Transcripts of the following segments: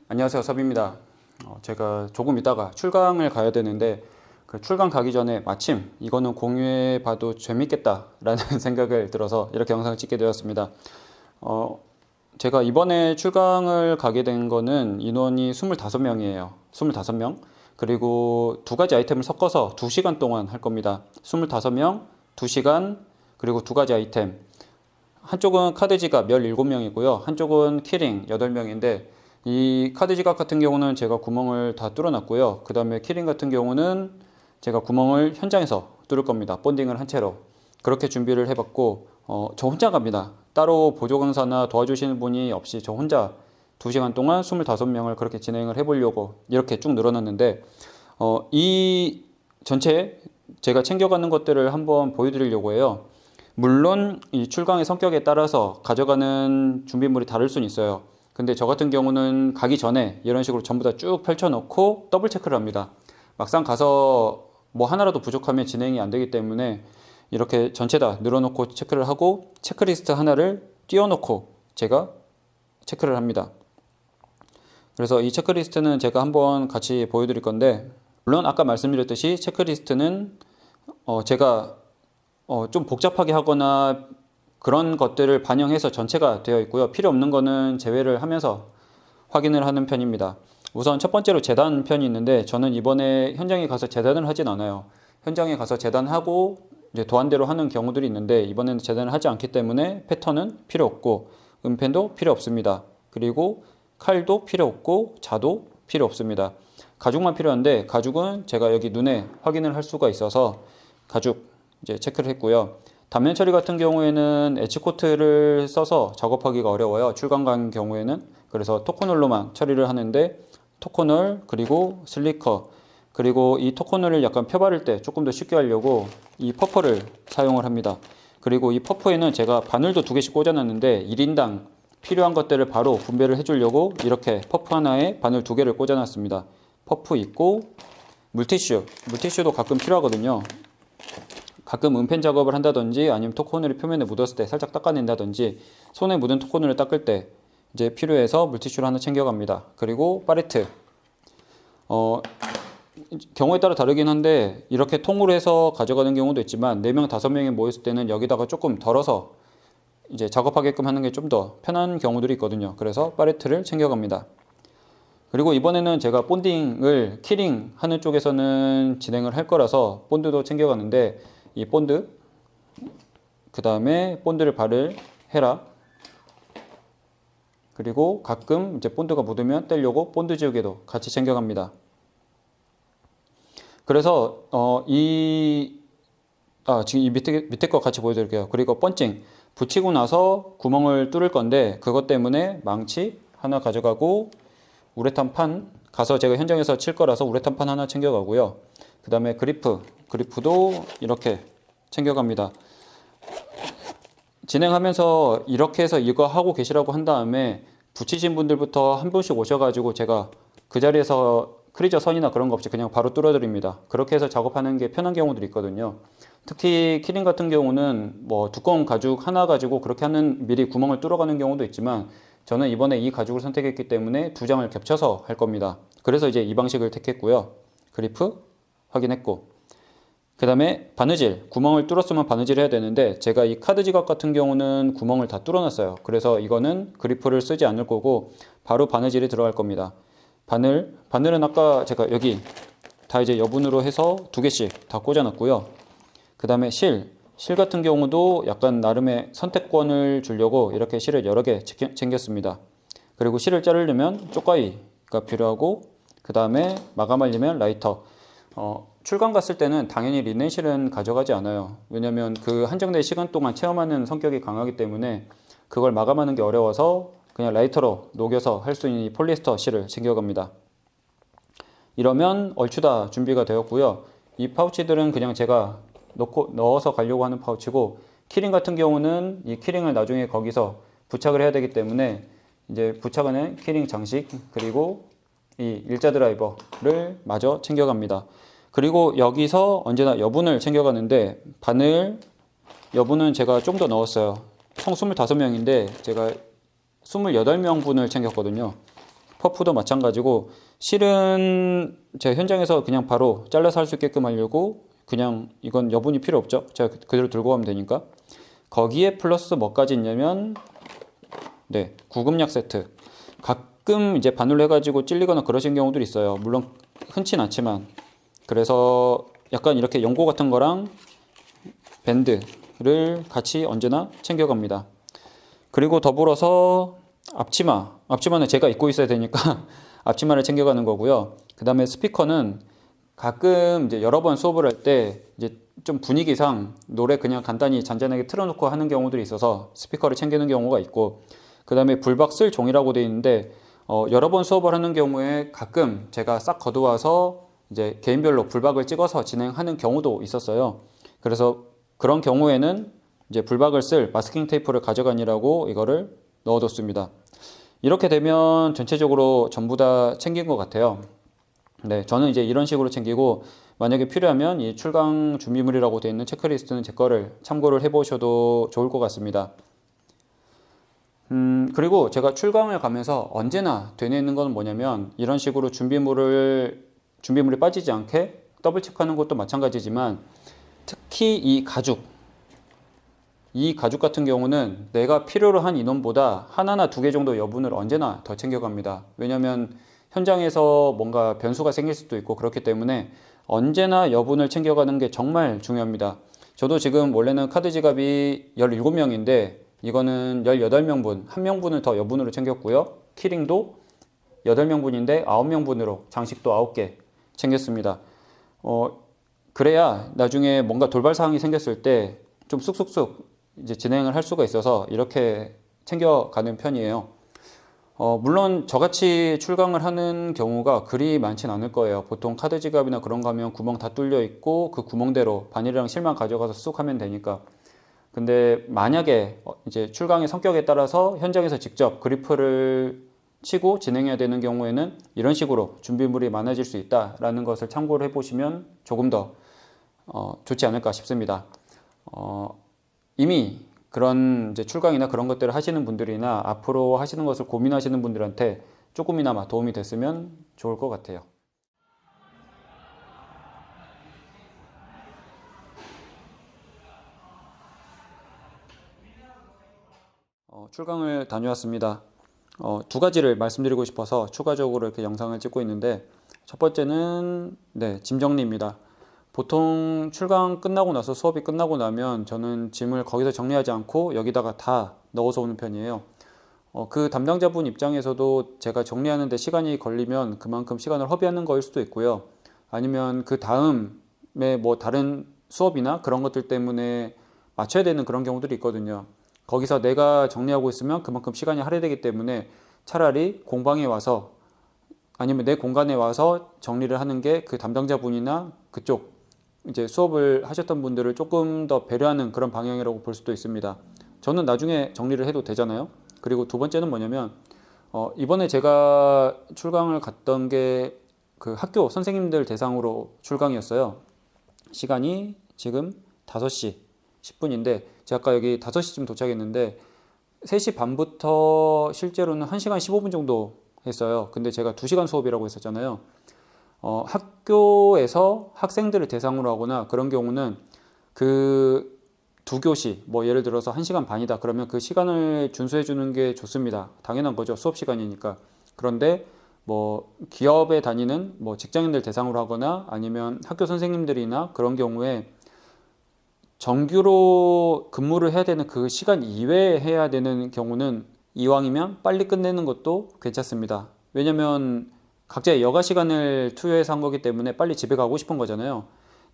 안녕하세요, 섭입니다. 제가 조금 있다가 출강을 가야 되는데 그 출강 가기 전에 마침 이거는 공유해 봐도 재밌겠다라는 생각을 들어서 이렇게 영상을 찍게 되었습니다. 제가 이번에 출강을 가게 된 거는 인원이 25명이에요. 25명. 그리고 두 가지 아이템을 섞어서 2시간 동안 할 겁니다. 25명, 2시간, 그리고 두 가지 아이템. 한쪽은 카드 지갑 17명이고요. 한쪽은 키링 8명인데 이 카드 지갑 같은 경우는 제가 구멍을 다 뚫어놨고요. 그 다음에 키링 같은 경우는 제가 구멍을 현장에서 뚫을 겁니다. 본딩을 한 채로. 그렇게 준비를 해봤고 저 혼자 갑니다. 따로 보조 강사나 도와주시는 분이 없이 저 혼자 2시간 동안 25명을 그렇게 진행을 해보려고 이렇게 쭉 늘어놨는데 이 전체 제가 챙겨가는 것들을 한번 보여드리려고 해요. 물론 이 출강의 성격에 따라서 가져가는 준비물이 다를 수는 있어요. 근데 저 같은 경우는 가기 전에 이런 식으로 전부 다 쭉 펼쳐놓고 더블 체크를 합니다. 막상 가서 뭐 하나라도 부족하면 진행이 안 되기 때문에 이렇게 전체 다 늘어놓고 체크를 하고 체크리스트 하나를 띄워놓고 제가 체크를 합니다. 그래서 이 체크리스트는 제가 한번 같이 보여드릴 건데, 물론 아까 말씀드렸듯이 체크리스트는 제가 좀 복잡하게 하거나 그런 것들을 반영해서 전체가 되어 있고요. 필요 없는 거는 제외를 하면서 확인을 하는 편입니다. 우선 첫 번째로 재단 편이 있는데 저는 이번에 현장에 가서 재단을 하진 않아요. 현장에 가서 재단하고 이제 도안대로 하는 경우들이 있는데 이번에는 재단을 하지 않기 때문에 패턴은 필요 없고 은펜도 필요 없습니다. 그리고 칼도 필요 없고 자도 필요 없습니다. 가죽만 필요한데 가죽은 제가 여기 눈에 확인을 할 수가 있어서 가죽 이제 체크를 했고요. 단면 처리 같은 경우에는 에치코트를 써서 작업하기가 어려워요. 출강 간 경우에는. 그래서 토코널로만 처리를 하는데 토코널 그리고 슬리커 그리고 이 토코널을 약간 펴바를 때 조금 더 쉽게 하려고 이 퍼퍼를 사용을 합니다. 그리고 이 퍼퍼에는 제가 바늘도 2개씩 꽂아놨는데 1인당 필요한 것들을 바로 분배를 해주려고 이렇게 퍼프 하나에 바늘 2개를 꽂아놨습니다. 퍼프 있고 물티슈도 가끔 필요하거든요. 가끔 은펜 작업을 한다든지 아니면 토코널이 표면에 묻었을 때 살짝 닦아낸다든지 손에 묻은 토코널을 닦을 때 이제 필요해서 물티슈를 하나 챙겨갑니다. 그리고 팔레트. 경우에 따라 다르긴 한데 이렇게 통으로 해서 가져가는 경우도 있지만 4명, 5명이 모였을 때는 여기다가 조금 덜어서 이제 작업하게끔 하는 게 좀 더 편한 경우들이 있거든요. 그래서 팔레트를 챙겨갑니다. 그리고 이번에는 제가 본딩을 키링 하는 쪽에서는 진행을 할 거라서 본드도 챙겨가는데 이 본드, 그 다음에 본드를 발을 해라. 그리고 가끔 이제 본드가 묻으면 떼려고 본드 지우개도 같이 챙겨갑니다. 그래서 지금 이 밑에 거 같이 보여드릴게요. 그리고 펀칭 붙이고 나서 구멍을 뚫을 건데 그것 때문에 망치 하나 가져가고 우레탄 판 가서 제가 현장에서 칠 거라서 우레탄 판 하나 챙겨가고요. 그 다음에 그리프도 이렇게 챙겨갑니다. 진행하면서 이렇게 해서 이거 하고 계시라고 한 다음에 붙이신 분들부터 한 분씩 오셔가지고 제가 그 자리에서 크리저 선이나 그런 거 없이 그냥 바로 뚫어드립니다. 그렇게 해서 작업하는 게 편한 경우들이 있거든요. 특히 키링 같은 경우는 뭐 두꺼운 가죽 하나 가지고 그렇게 하는 미리 구멍을 뚫어가는 경우도 있지만 저는 이번에 이 가죽을 선택했기 때문에 2장을 겹쳐서 할 겁니다. 그래서 이제 이 방식을 택했고요. 그리프 확인했고 그 다음에 바느질, 구멍을 뚫었으면 바느질 해야 되는데 제가 이 카드 지갑 같은 경우는 구멍을 다 뚫어놨어요. 그래서 이거는 그리프를 쓰지 않을 거고 바로 바느질이 들어갈 겁니다. 바늘은 아까 제가 여기 다 이제 여분으로 해서 2개씩 다 꽂아놨고요. 그 다음에 실 같은 경우도 약간 나름의 선택권을 주려고 이렇게 실을 여러 개 챙겼습니다. 그리고 실을 자르려면 쪽가위가 필요하고 그 다음에 마감하려면 라이터. 출강 갔을 때는 당연히 리넨 실은 가져가지 않아요. 왜냐면 그 한정된 시간 동안 체험하는 성격이 강하기 때문에 그걸 마감하는 게 어려워서 그냥 라이터로 녹여서 할 수 있는 이 폴리에스터 실을 챙겨갑니다. 이러면 얼추 다 준비가 되었고요. 이 파우치들은 그냥 제가 넣어서 가려고 하는 파우치고 키링 같은 경우는 이 키링을 나중에 거기서 부착을 해야 되기 때문에 이제 부착하는 키링 장식 그리고 이 일자 드라이버를 마저 챙겨갑니다. 그리고 여기서 언제나 여분을 챙겨가는데 바늘 여분은 제가 좀 더 넣었어요. 총 25명인데 제가 28명분을 챙겼거든요. 퍼프도 마찬가지고 실은 제가 현장에서 그냥 바로 잘라서 할 수 있게끔 하려고 그냥 이건 여분이 필요 없죠. 제가 그대로 들고 가면 되니까. 거기에 플러스 뭐까지 있냐면 네, 구급약 세트. 가끔 이제 바늘로 해가지고 찔리거나 그러신 경우들이 있어요. 물론 흔치 않지만. 그래서 약간 이렇게 연고 같은 거랑 밴드를 같이 언제나 챙겨갑니다. 그리고 더불어서 앞치마는 제가 입고 있어야 되니까 앞치마를 챙겨가는 거고요. 그 다음에 스피커는 가끔 이제 여러 번 수업을 할 때 이제 좀 분위기상 노래 그냥 간단히 잔잔하게 틀어놓고 하는 경우들이 있어서 스피커를 챙기는 경우가 있고, 그 다음에 불박 쓸 종이라고 되어 있는데 여러 번 수업을 하는 경우에 가끔 제가 싹 거두어서 이제 개인별로 불박을 찍어서 진행하는 경우도 있었어요. 그래서 그런 경우에는 이제 불박을 쓸 마스킹 테이프를 가져가니라고 이거를 넣어뒀습니다. 이렇게 되면 전체적으로 전부 다 챙긴 것 같아요. 네, 저는 이제 이런 식으로 챙기고, 만약에 필요하면 이 출강 준비물이라고 되어 있는 체크리스트는 제 거를 참고를 해보셔도 좋을 것 같습니다. 그리고 제가 출강을 가면서 언제나 되뇌는 건 뭐냐면, 이런 식으로 준비물이 빠지지 않게 더블 체크하는 것도 마찬가지지만, 특히 이 가죽 같은 경우는 내가 필요로 한 인원보다 하나나 두 개 정도 여분을 언제나 더 챙겨갑니다. 왜냐면 현장에서 뭔가 변수가 생길 수도 있고 그렇기 때문에 언제나 여분을 챙겨가는 게 정말 중요합니다. 저도 지금 원래는 카드 지갑이 17명인데 이거는 18명분, 1명분을 더 여분으로 챙겼고요. 키링도 8명분인데 9명분으로 장식도 9개 챙겼습니다. 그래야 나중에 뭔가 돌발 사항이 생겼을 때 좀 쑥쑥쑥 이제 진행을 할 수가 있어서 이렇게 챙겨가는 편이에요. 물론 저같이 출강을 하는 경우가 그리 많진 않을 거예요. 보통 카드 지갑이나 그런 거 하면 구멍 다 뚫려 있고 그 구멍대로 바늘이랑 실만 가져가서 쑥 하면 되니까. 근데 만약에 이제 출강의 성격에 따라서 현장에서 직접 그리프를 치고 진행해야 되는 경우에는 이런 식으로 준비물이 많아질 수 있다라는 것을 참고를 해보시면 조금 더 좋지 않을까 싶습니다. 이미 그런 이제 출강이나 그런 것들을 하시는 분들이나 앞으로 하시는 것을 고민하시는 분들한테 조금이나마 도움이 됐으면 좋을 것 같아요. 출강을 다녀왔습니다. 두 가지를 말씀드리고 싶어서 추가적으로 이렇게 영상을 찍고 있는데, 첫 번째는 짐 정리입니다. 보통 출강 끝나고 나서 수업이 끝나고 나면 저는 짐을 거기서 정리하지 않고 여기다가 다 넣어서 오는 편이에요. 그 담당자분 입장에서도 제가 정리하는 데 시간이 걸리면 그만큼 시간을 허비하는 거일 수도 있고요. 아니면 그 다음에 뭐 다른 수업이나 그런 것들 때문에 맞춰야 되는 그런 경우들이 있거든요. 거기서 내가 정리하고 있으면 그만큼 시간이 할애되기 때문에 차라리 공방에 와서 아니면 내 공간에 와서 정리를 하는 게 그 담당자분이나 그쪽 이제 수업을 하셨던 분들을 조금 더 배려하는 그런 방향이라고 볼 수도 있습니다. 저는 나중에 정리를 해도 되잖아요. 그리고 두 번째는 뭐냐면 이번에 제가 출강을 갔던 게 그 학교 선생님들 대상으로 출강이었어요. 시간이 지금 5시 10분인데 제가 아까 여기 5시쯤 도착했는데 3시 반부터 실제로는 1시간 15분 정도 했어요. 근데 제가 2시간 수업이라고 했었잖아요. 학교에서 학생들을 대상으로 하거나 그런 경우는 그 두 교시, 뭐 예를 들어서 1시간 반이다 그러면 그 시간을 준수해 주는 게 좋습니다. 당연한 거죠. 수업 시간이니까. 그런데 뭐 기업에 다니는 뭐 직장인들 대상으로 하거나 아니면 학교 선생님들이나 그런 경우에 정규로 근무를 해야 되는 그 시간 이외에 해야 되는 경우는 이왕이면 빨리 끝내는 것도 괜찮습니다. 왜냐면 각자의 여가 시간을 투여해서 한 거기 때문에 빨리 집에 가고 싶은 거잖아요.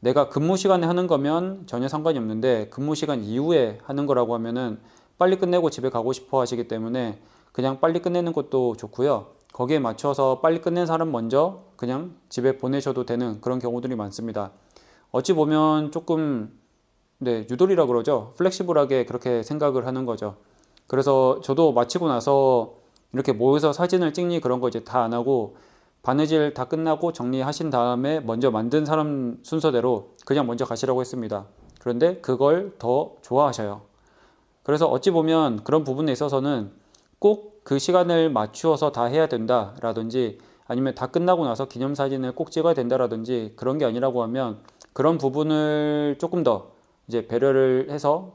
내가 근무 시간에 하는 거면 전혀 상관이 없는데 근무 시간 이후에 하는 거라고 하면은 빨리 끝내고 집에 가고 싶어 하시기 때문에 그냥 빨리 끝내는 것도 좋고요. 거기에 맞춰서 빨리 끝낸 사람 먼저 그냥 집에 보내셔도 되는 그런 경우들이 많습니다. 어찌 보면 조금 유도리라 그러죠. 플렉시블하게 그렇게 생각을 하는 거죠. 그래서 저도 마치고 나서 이렇게 모여서 사진을 찍니 그런 거 이제 다 안 하고 바느질 다 끝나고 정리하신 다음에 먼저 만든 사람 순서대로 그냥 먼저 가시라고 했습니다. 그런데 그걸 더 좋아하셔요. 그래서 어찌 보면 그런 부분에 있어서는 꼭 그 시간을 맞추어서 다 해야 된다라든지 아니면 다 끝나고 나서 기념사진을 꼭 찍어야 된다라든지 그런 게 아니라고 하면 그런 부분을 조금 더 이제 배려를 해서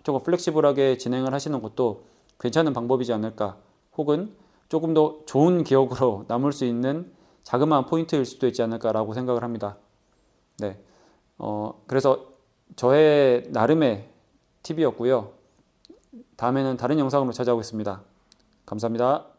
조금 플렉시블하게 진행을 하시는 것도 괜찮은 방법이지 않을까, 혹은 조금 더 좋은 기억으로 남을 수 있는 자그마한 포인트일 수도 있지 않을까라고 생각을 합니다. 네, 그래서 저의 나름의 팁이었고요. 다음에는 다른 영상으로 찾아오겠습니다. 감사합니다.